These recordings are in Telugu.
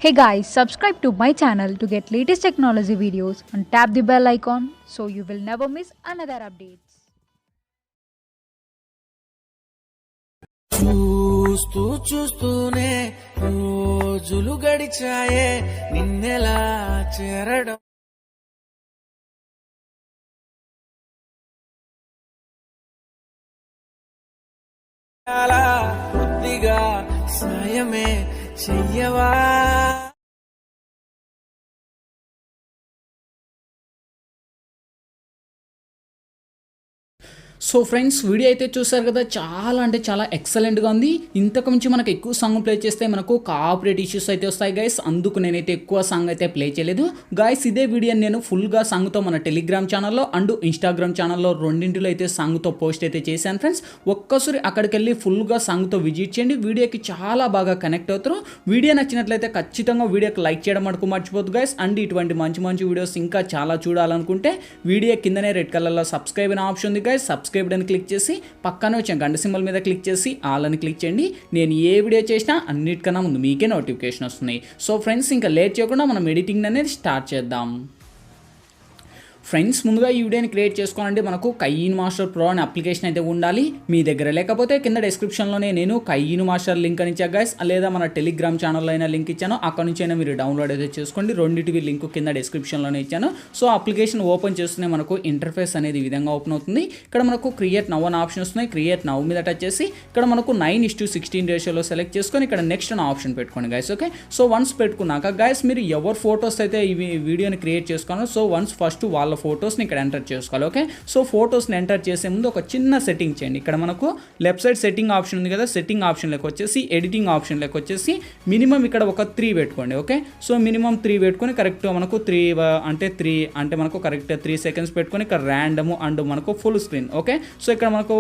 Hey guys, subscribe to my channel to get latest technology videos and tap the bell icon so you will never miss another updates. చూస్తూ చూస్తూనే రోజులు గడిచాయే నిన్నెలా చేరడం అలా కొద్దిగా సాయమే చెయ్యవా సో ఫ్రెండ్స్ వీడియో అయితే చూసారు కదా, చాలా అంటే చాలా ఎక్సలెంట్గా ఉంది. ఇంతకు మించి మనకు ఎక్కువ సాంగ్ ప్లే చేస్తే మనకు కాపరేట్ ఇష్యూస్ అయితే వస్తాయి గైస్. అందుకు నేనైతే ఎక్కువ సాంగ్ అయితే ప్లే చేయలేదు గైస్. ఇదే వీడియో నేను ఫుల్గా సాంగ్తో మన టెలిగ్రామ్ ఛానల్లో అండ్ ఇన్స్టాగ్రామ్ ఛానల్లో రెండింటిలో అయితే సాంగ్తో పోస్ట్ అయితే చేశాను ఫ్రెండ్స్. ఒక్కసారి అక్కడికి వెళ్ళి ఫుల్గా సాంగ్తో విజిట్ చేయండి. వీడియోకి చాలా బాగా కనెక్ట్ అవుతారు. వీడియో నచ్చినట్లయితే ఖచ్చితంగా వీడియోకి లైక్ చేయడం మటుకు మర్చిపోద్దు గైస్. అండ్ ఇటువంటి మంచి మంచి వీడియోస్ ఇంకా చాలా చూడాలనుకుంటే వీడియో కిందనే రెడ్ కలర్లో సబ్స్క్రైబ్ అనే ఆప్షన్ ఉంది గైస్. సబ్స్క్రైబ్ అని క్లిక్ చేసి పక్కనే వచ్చే గంట సింబల్ మీద క్లిక్ చేసి ఆల్ అని క్లిక్ చేయండి. నేను ఏ వీడియో చేసినా అన్నిటికన్నా ముందు మీకే నోటిఫికేషన్ వస్తున్నాయి. సో ఫ్రెండ్స్, ఇంకా లేట్ చేయకుండా మనం ఎడిటింగ్ అనేది స్టార్ట్ చేద్దాం. ఫ్రెండ్స్, ముందుగా ఈ వీడియోని క్రియేట్ చేసుకోవాలంటే మనకు కైన్ మాస్టర్ ప్రో అనే అప్లికేషన్ అయితే ఉండాలి మీ దగ్గర. లేకపోతే కింద డిస్క్రిప్షన్లోనే నేను కైన్ మాస్టర్ లింక్ అని ఇచ్చా గైస్, లేదా మన టెలిగ్రామ్ ఛానల్లో అయినా లింక్ ఇచ్చాను. అక్కడ నుంచి అయినా మీరు డౌన్లోడ్ అయితే చేసుకోండి. రెండింటివి లింక్ కింద డిస్క్రిప్షన్లోనే ఇచ్చాను. సో అప్లికేషన్ ఓపెన్ చేస్తూనే మనకు ఇంటర్ఫేస్ అనేది ఈ విధంగా ఓపెన్ అవుతుంది. ఇక్కడ మనకు క్రియేట్ నవ్ అనే ఆప్షన్ వస్తున్నాయి. క్రియేట్ నవ్ మీద టచ్ చేసి ఇక్కడ మనకు 9:16 రేషియోలో సెలెక్ట్ చేసుకొని ఇక్కడ నెక్స్ట్ అనే ఆప్షన్ పెట్టుకోండి గైస్. ఓకే, సో వన్స్ పెట్టుకున్నాక గైస్ మీరు ఎవరు ఫొటోస్ అయితే ఈ వీడియోని క్రియేట్ చేసుకున్నారో సో వన్స్ ఫస్ట్ వాళ్ళ ఫొటోస్ని ఇక్కడ ఎంటర్ చేసుకోవాలి. ఓకే, సో ఫొటోస్ని ఎంటర్ చేసే ముందు ఒక చిన్న సెట్టింగ్ చేయండి. ఇక్కడ మనకు లెఫ్ట్ సైడ్ సెట్టింగ్ ఆప్షన్ ఉంది కదా, సెట్టింగ్ ఆప్షన్లోకి వచ్చేసి ఎడిటింగ్ ఆప్షన్లోకి వచ్చేసి మినిమం ఇక్కడ ఒక 3 పెట్టుకోండి. ఓకే, సో మినిమం 3 పెట్టుకొని కరెక్ట్గా మనకు 3 అంటే మనకు కరెక్ట్ 3 సెకండ్స్ పెట్టుకొని ఇక్కడ ర్యాండమ్ అండ్ మనకు ఫుల్ స్క్రీన్. ఓకే, సో ఇక్కడ మనకు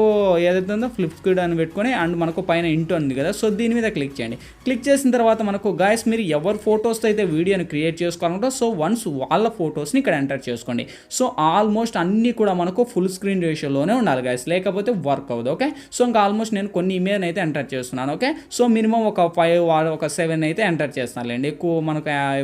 ఏదైతే ఉందో ఫ్లిప్ స్క్రీన్ అని పెట్టుకొని అండ్ మనకు పైన ఇంటూ ఉంది కదా, సో దీని మీద క్లిక్ చేయండి. క్లిక్ చేసిన తర్వాత మనకు గాయస్ మీరు ఎవరు ఫొటోస్తో అయితే వీడియోని క్రియేట్ చేసుకోవాలంటే సో వన్స్ వాళ్ళ ఫొటోస్ని ఇక్కడ ఎంటర్ చేసుకోండి. సో ఆల్మోస్ట్ అన్నీ కూడా మనకు ఫుల్ స్క్రీన్ రేషియోలోనే ఉండాలి గైస్, లేకపోతే వర్క్ అవ్వదు. ఓకే, సో ఇంకా ఆల్మోస్ట్ నేను కొన్ని ఇమేజ్ అయితే ఎంటర్ చేస్తున్నాను. ఓకే, సో మినిమం ఒక 5 ఒక 7 అయితే ఎంటర్ చేస్తానులేండి.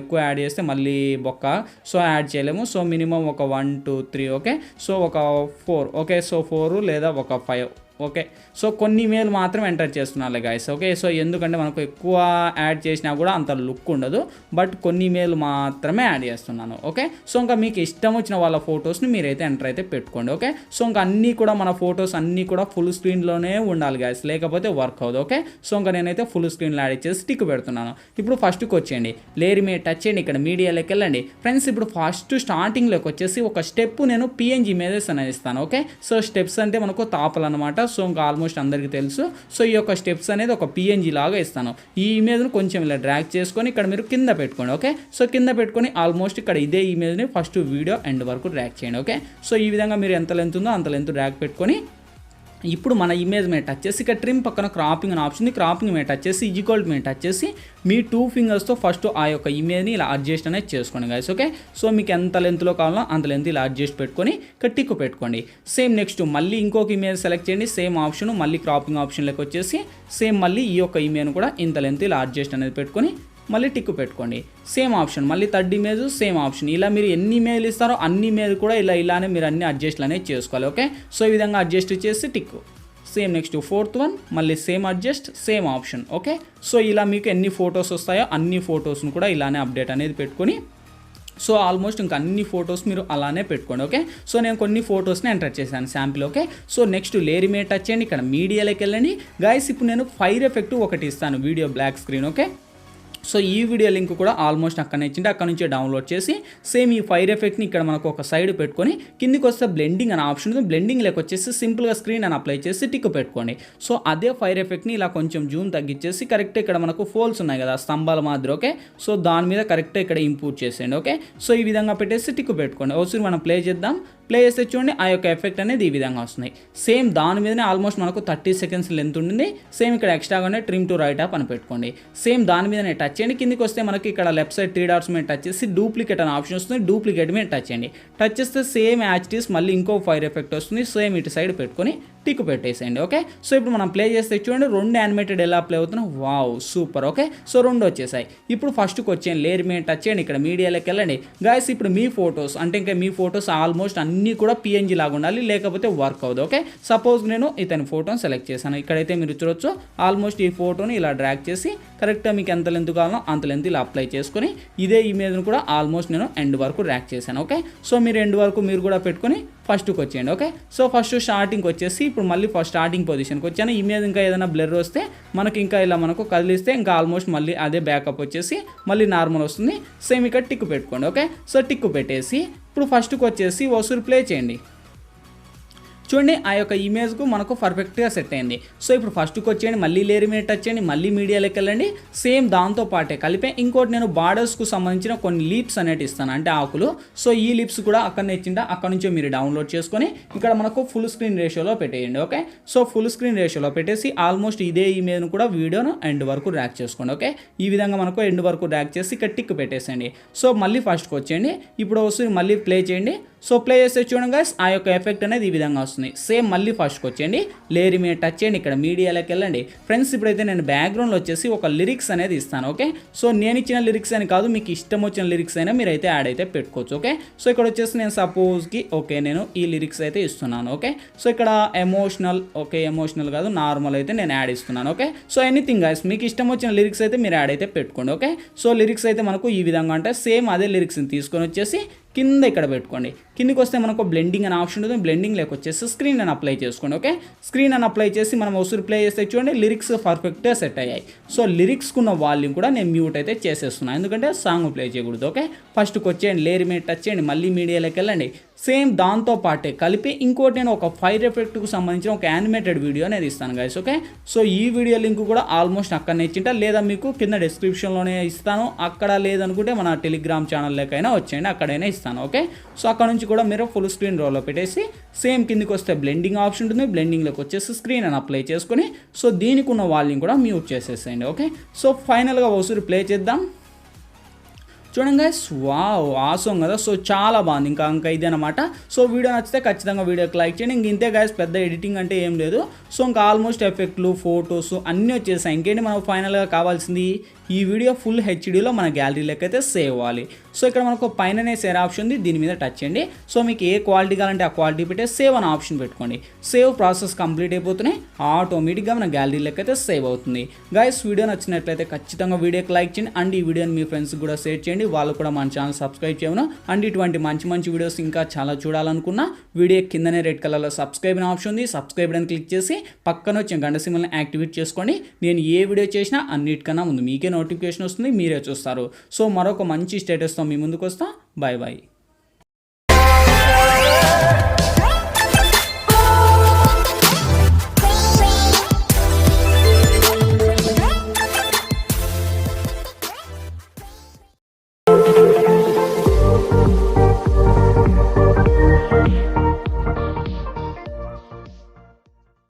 ఎక్కువ యాడ్ చేస్తే మళ్ళీ బొక్క, సో యాడ్ చేయలేము. సో మినిమం ఒక 1 2 3. ఓకే, సో ఒక 4. ఓకే, సో 4 లేదా ఒక 5. ఓకే, సో కొన్ని ఇమేజ్ మాత్రం ఎంటర్ చేస్తున్నాను గైస్. ఓకే, సో ఎందుకంటే మనకు ఎక్కువ యాడ్ చేసినా కూడా అంత లుక్ ఉండదు, బట్ కొన్ని ఇమేజ్ మాత్రమే యాడ్ చేస్తున్నాను. ఓకే, సో ఇంకా మీకు ఇష్టం వచ్చిన వాళ్ళ ఫొటోస్ని మీరైతే ఎంటర్ అయితే పెట్టుకోండి. ఓకే, సో ఇంకా అన్నీ కూడా మన ఫొటోస్ అన్నీ కూడా ఫుల్ స్క్రీన్లోనే ఉండాలి గైస్, లేకపోతే వర్క్ అవ్వదు. ఓకే, సో ఇంకా నేనైతే ఫుల్ స్క్రీన్లో యాడ్ చేసి టిక్ పెడుతున్నాను. ఇప్పుడు ఫస్ట్కి వచ్చేయండి, లేయర్ మీద టచ్ చేయండి, ఇక్కడ మీడియాలోకి వెళ్ళండి. ఫ్రెండ్స్, ఇప్పుడు ఫస్ట్ స్టార్టింగ్లోకి వచ్చేసి ఒక స్టెప్ నేను PNG ఇమేజెస్ అనేది ఇస్తాను. ఓకే, సో స్టెప్స్ అంటే మనకు తాపలు అనమాట. సో ఇంకా ఆల్మోస్ట్ అందరికీ తెలుసు. సో ఈ యొక్క స్టెప్స్ అనేది ఒక PNG లాగా ఇస్తాను. ఈ ఇమేజ్ను కొంచెం ఇలా డ్రాగ్ చేసుకొని ఇక్కడ మీరు కింద పెట్టుకోండి. ఓకే, సో కింద పెట్టుకొని ఆల్మోస్ట్ ఇక్కడ ఇదే ఇమేజ్ని ఫస్ట్ వీడియో ఎండ్ వరకు డ్రాగ్ చేయండి. ఓకే, సో ఈ విధంగా మీరు ఎంత లెంత్ ఉందో అంత లెంత్ డ్రాగ్ పెట్టుకొని ఇప్పుడు మన ఇమేజ్ మీద టచ్ చేసి ఇక్కడ ట్రిమ్ పక్కన క్రాపింగ్ అని ఆప్షన్ ఉంది. క్రాపింగ్ మీద టచ్ చేసి ఈక్వల్ మీద టచ్ చేసి మీ 2 ఫింగర్స్తో ఫస్ట్ ఆ యొక్క ఇమేజ్ని ఇలా అడ్జస్ట్ అనేది చేసుకోండి గైస్. ఓకే, సో మీకు ఎంత లెంత్లో కావాలో అంత లెంత్ ఇలా అడ్జస్ట్ పెట్టుకొని ఇక్కడ టిక్ పెట్టుకోండి. సేమ్ నెక్స్ట్ మళ్ళీ ఇంకొక ఇమేజ్ సెలెక్ట్ చేయండి. సేమ్ ఆప్షన్ మళ్ళీ క్రాపింగ్ ఆప్షన్లోకి వచ్చేసి సేమ్ మళ్ళీ ఈ యొక్క ఇమేజ్ను కూడా ఇంత లెంత్ ఇలా అడ్జస్ట్ అనేది పెట్టుకొని మళ్ళీ టిక్ పెట్టుకోండి. సేమ్ ఆప్షన్ మళ్ళీ థర్డ్ ఇమేజ్ సేమ్ ఆప్షన్. ఇలా మీరు ఎన్ని ఇమేజ్లు ఇస్తారో అన్ని ఇమేజ్ కూడా ఇలానే మీరు అన్ని అడ్జస్ట్లు అనేది చేసుకోవాలి. ఓకే, సో ఈ విధంగా అడ్జస్ట్ చేసి tick. Same next 4th one మళ్ళీ same adjust same option. Okay, so ఇలా మీకు ఎన్ని ఫొటోస్ వస్తాయో అన్ని ఫొటోస్ను కూడా ఇలానే అప్డేట్ అనేది పెట్టుకొని సో ఆల్మోస్ట్ ఇంకా అన్ని ఫొటోస్ మీరు అలానే పెట్టుకోండి. ఓకే, సో నేను కొన్ని ఫొటోస్ని ఎంటర్ చేశాను sample. Okay, so next layer మీద టచ్ చేయండి, ఇక్కడ మీడియాలోకి వెళ్ళండి గైస్. ఇప్పుడు నేను ఫైర్ ఎఫెక్ట్ ఒకటి ఇస్తాను, video black screen. Okay, so ఈ వీడియో లింక్ కూడా ఆల్మోస్ట్ అక్కడ ఇచ్చింటే అక్కడ నుంచే డౌన్లోడ్ చేసి సేమ్ ఈ ఫైర్ ఎఫెక్ట్ని ఇక్కడ మనకు ఒక సైడ్ పెట్టుకొని కిందికి వస్తే బ్లెండింగ్ అనే ఆప్షన్ ఉంది. బ్లెండింగ్ లేక వచ్చేసి సింపుల్గా స్క్రీన్ అని అప్లై చేసి టిక్ పెట్టుకోండి. సో అదే ఫైర్ ఎఫెక్ట్ని ఇలా కొంచెం జూమ్ తగ్గించేసి కరెక్ట్ ఇక్కడ మనకు ఫోల్స్ ఉన్నాయి కదా స్తంభాల మాదిరి. ఓకే, సో దాని మీద కరెక్ట్ ఇక్కడ ఇంపోర్ట్ చేసేయండి. ఓకే, సో ఈ విధంగా పెట్టేసి టిక్ పెట్టుకోండి. ఒకసారి మనం ప్లే చేద్దాం. ప్లే చేస్తే చూడండి ఆ యొక్క ఎఫెక్ట్ అనేది ఈ విధంగా వస్తుంది. సేమ్ దాని మీదనే ఆల్మోస్ట్ మనకు 30 సెకండ్స్ లెంత్ ఉంటుంది. సేమ్ ఇక్కడ ఎక్స్ట్రాగానే ట్రిమ్ టు రైట్ అప్ అని పెట్టుకోండి. సేమ్ దాని మీదనే టచ్ చేయండి. కిందికి వస్తే మనకి ఇక్కడ లెఫ్ట్ సైడ్ 3 డాట్స్ మీద టచ్ చేసి డూప్లికేట్ అనే ఆప్షన్ వస్తుంది. డూప్లికేట్ మీద టచ్ చేయండి. టచ్ చేస్తే సేమ్ యాజ్ ఇట్ ఈస్ మళ్ళీ ఇంకో ఫైర్ ఎఫెక్ట్ వస్తుంది. సేమ్ ఇటు సైడ్ పెట్టుకొని టిక్ పెట్టేసేయండి. ఓకే, సో ఇప్పుడు మనం ప్లే చేస్తే చూడండి 2 యానిమేటెడ్ ఎలా ప్లే అవుతున్నాయి. Wow super. ఓకే, సో 2 వచ్చేసాయి. ఇప్పుడు ఫస్ట్కి వచ్చేయండి, లేయర్ మీద టచ్ చేయండి, ఇక్కడ మీడియాలోకి వెళ్ళండి. గాయస్ ఇప్పుడు మీ ఫొటోస్ అంటే ఇంకా మీ ఫొటోస్ ఆల్మోస్ట్ అన్నీ కూడా పిఎన్జీ లాగా ఉండాలి, లేకపోతే వర్క్ అవ్వదు. ఓకే, సపోజ్ నేను ఇతని ఫోటోని సెలెక్ట్ చేశాను. ఇక్కడైతే మీరు చూడొచ్చు ఆల్మోస్ట్ ఈ ఫోటోని ఇలా డ్రాగ్ చేసి కరెక్ట్గా మీకు ఎంత లెంత్ కావాలో అంత లెంత్ ఇలా అప్లై చేసుకొని ఇదే ఇమేజ్ని కూడా ఆల్మోస్ట్ నేను ఎండ్ వరకు డ్రాగ్ చేశాను. ఓకే, సో మీరు ఎండ్ వరకు మీరు కూడా పెట్టుకొని ఫస్ట్కి వచ్చేయండి. ఓకే, సో ఫస్ట్ స్టార్టింగ్కి వచ్చేసి ఇప్పుడు మళ్ళీ ఫస్ట్ స్టార్టింగ్ పొజిషన్కి వచ్చాను. ఇమేజ్ ఇంకా ఏదైనా బ్లర్ వస్తే మనకి ఇంకా ఇలా మనకు కదిలిస్తే ఇంకా ఆల్మోస్ట్ మళ్ళీ అదే బ్యాకప్ వచ్చేసి మళ్ళీ నార్మల్ వస్తుంది. సేమ్ ఇక్కడ టిక్ పెట్టుకోండి. ఓకే, సో టిక్ పెట్టేసి ఇప్పుడు ఫస్ట్కి వచ్చేసి వసూలు ప్లే చేయండి. చూడండి ఆ యొక్క ఇమేజ్కు మనకు పర్ఫెక్ట్గా సెట్ అయింది. సో ఇప్పుడు ఫస్ట్కి వచ్చేయండి, మళ్ళీ లేయర్ మీద టచ్ చేయండి, మళ్ళీ మీడియాలోకి వెళ్ళండి. సేమ్ దాంతో పాటే కలిపే ఇంకోటి నేను బార్డర్స్కు సంబంధించిన కొన్ని లీప్స్ అనేవి ఇస్తాను, అంటే ఆకులు. సో ఈ లీప్స్ కూడా అక్కడనే ఇచ్చిందా, అక్కడ నుంచే మీరు డౌన్లోడ్ చేసుకొని ఇక్కడ మనకు ఫుల్ స్క్రీన్ రేషియోలో పెట్టేయండి. ఓకే, సో ఫుల్ స్క్రీన్ రేషియోలో పెట్టేసి ఆల్మోస్ట్ ఇదే ఇమేజ్ను కూడా వీడియోను ఎండ్ వరకు ర్యాక్ చేసుకోండి. ఓకే, ఈ విధంగా మనకు ఎండ్ వరకు ర్యాక్ చేసి ఇక్కడ టిక్ పెట్టేసండి. సో మళ్ళీ ఫస్ట్కి వచ్చేయండి, ఇప్పుడు వస్తుంది మళ్ళీ ప్లే చేయండి. సో ప్లే చేస్తే చూడండి గైస్ ఆ యొక్క ఎఫెక్ట్ అనేది ఈ విధంగా వస్తుంది. సేమ్ మళ్ళీ ఫస్ట్కి వచ్చేయండి, లేయర్ మీద టచ్ చేయండి, ఇక్కడ మీడియాలోకి వెళ్ళండి. ఫ్రెండ్స్ ఇప్పుడైతే నేను బ్యాక్గ్రౌండ్లో వచ్చేసి ఒక లిరిక్స్ అనేది ఇస్తాను. ఓకే, సో నేను ఇచ్చిన లిరిక్స్ అని కాదు, మీకు ఇష్టం వచ్చిన లిరిక్స్ అయినా మీరు అయితే యాడ్ అయితే పెట్టుకోవచ్చు. ఓకే, సో ఇక్కడ వచ్చేసి నేను సపోజ్కి నేను ఈ లిరిక్స్ అయితే ఇస్తున్నాను. ఓకే, సో ఇక్కడ ఎమోషనల్, ఎమోషనల్ కాదు నార్మల్ అయితే నేను యాడ్ ఇస్తున్నాను. ఓకే, సో ఎనీథింగ్ గైస్ మీకు ఇష్టం వచ్చిన లిరిక్స్ అయితే మీరు యాడ్ అయితే పెట్టుకోండి. ఓకే, సో లిరిక్స్ అయితే మనకు ఈ విధంగా అంటే సేమ్ అదే లిరిక్స్ని తీసుకొని వచ్చేసి కింద ఇక్కడ పెట్టుకోండి. కిందికి వస్తే మనకు బ్లెండింగ్ అనే ఆప్షన్ ఉంటుంది, బ్లెండింగ్ లేక వచ్చేసి స్క్రీన్ అని అప్లై చేసుకోండి. ఓకే, స్క్రీన్ అని అప్లై చేసి మనం వసూలు ప్లే చేస్తే చూడండి లిరిక్స్ పర్ఫెక్ట్గా సెట్ అయ్యాయి. సో లిరిక్స్కున్న వాల్యూమ్ కూడా నేను మ్యూట్ అయితే చేసేస్తున్నాను, ఎందుకంటే సాంగ్ ప్లే చేయకూడదు. ఓకే, ఫస్ట్కి వచ్చేయండి, లేయర్ మీద టచ్ చేయండి, మళ్ళీ మీడియాలోకి వెళ్ళండి. సేమ్ దాంతో పాటే కలిపి ఇంకోటి నేను ఒక ఫైర్ ఎఫెక్ట్కు సంబంధించిన ఒక యానిమేటెడ్ వీడియో అనేది ఇస్తాను గైస్. ఓకే, సో ఈ వీడియో లింక్ కూడా ఆల్మోస్ట్ అక్కడనే ఇచ్చింటా, లేదా మీకు కింద డిస్క్రిప్షన్లోనే ఇస్తాను. అక్కడ లేదనుకుంటే మన టెలిగ్రామ్ ఛానల్లోకైనా వచ్చేయండి, అక్కడైనా ఇస్తాను. ఓకే, సో అక్కడ నుంచి కూడా మీరు ఫుల్ స్క్రీన్ రోలో పెట్టేసి సేమ్ కిందికి వస్తే బ్లెండింగ్ ఆప్షన్ ఉంటుంది, బ్లెండింగ్లోకి వచ్చేసి స్క్రీన్ అని అప్లై చేసుకొని సో దీనికి ఉన్న వాల్యూమ్ కూడా మ్యూట్ చేసేసేయండి. ఓకే, సో ఫైనల్గా వసూలు ప్లే చేద్దాం. చూడండి గైస్, వావ్ ఆసమ్ కదా. సో చాలా బాగుంది, ఇంకా ఇది అనమాట. సో వీడియో నచ్చితే ఖచ్చితంగా వీడియోకి లైక్ చేయండి. ఇంతే గైస్, పెద్ద ఎడిటింగ్ అంటే ఏం లేదు. సో ఇంకా ఆల్మోస్ట్ ఎఫెక్ట్లు ఫొటోస్ అన్నీ వచ్చేసాయి. ఇంకేంటి మనకు ఫైనల్గా కావాల్సింది ఈ వీడియో ఫుల్ హెచ్డీలో మన గ్యాలరీలోకి అయితే సేవ్ అవ్వాలి. సో ఇక్కడ మనకు పైననే షేర్ ఆప్షన్ ఉంది, దీని మీద టచ్ చేయండి. సో మీకు ఏ క్వాలిటీ కావాలంటే ఆ క్వాలిటీ పెట్టే సేవ్ అనే ఆప్షన్ పెట్టుకోండి. సేవ్ ప్రాసెస్ కంప్లీట్ అయిపోతున్నాయి, ఆటోమేటిక్గా మన గ్యాలరీలోకి అయితే సేవ్ అవుతుంది. గైస్ వీడియో నచ్చినట్లయితే ఖచ్చితంగా వీడియోకి లైక్ చేయండి అండ్ ఈ వీడియోని మీ ఫ్రెండ్స్కి కూడా షేర్ చేయండి, వాళ్ళు కూడా మన ఛానల్ సబ్స్క్రైబ్ చేయను. అండ్ ఇటువంటి మంచి వీడియోస్ ఇంకా చాలా చూడాలనుకున్నా వీడియో కిందనే రెడ్ కలర్లో సబ్స్క్రైబ్ అనే ఆప్షన్ ఉంది, సబ్స్క్రైబ్ అని క్లిక్ చేసి పక్కన వచ్చిన గంట సింబల్ని యాక్టివేట్ చేసుకోండి. నేను ఏ వీడియో చేసినా అన్నిటికన్నా ముందు మీకే నోటిఫికేషన్ వస్తుంది, మీరే చూస్తారు. సో మరొక మంచి స్టేటస్తో మీ ముందుకు వస్తా. Bye bye.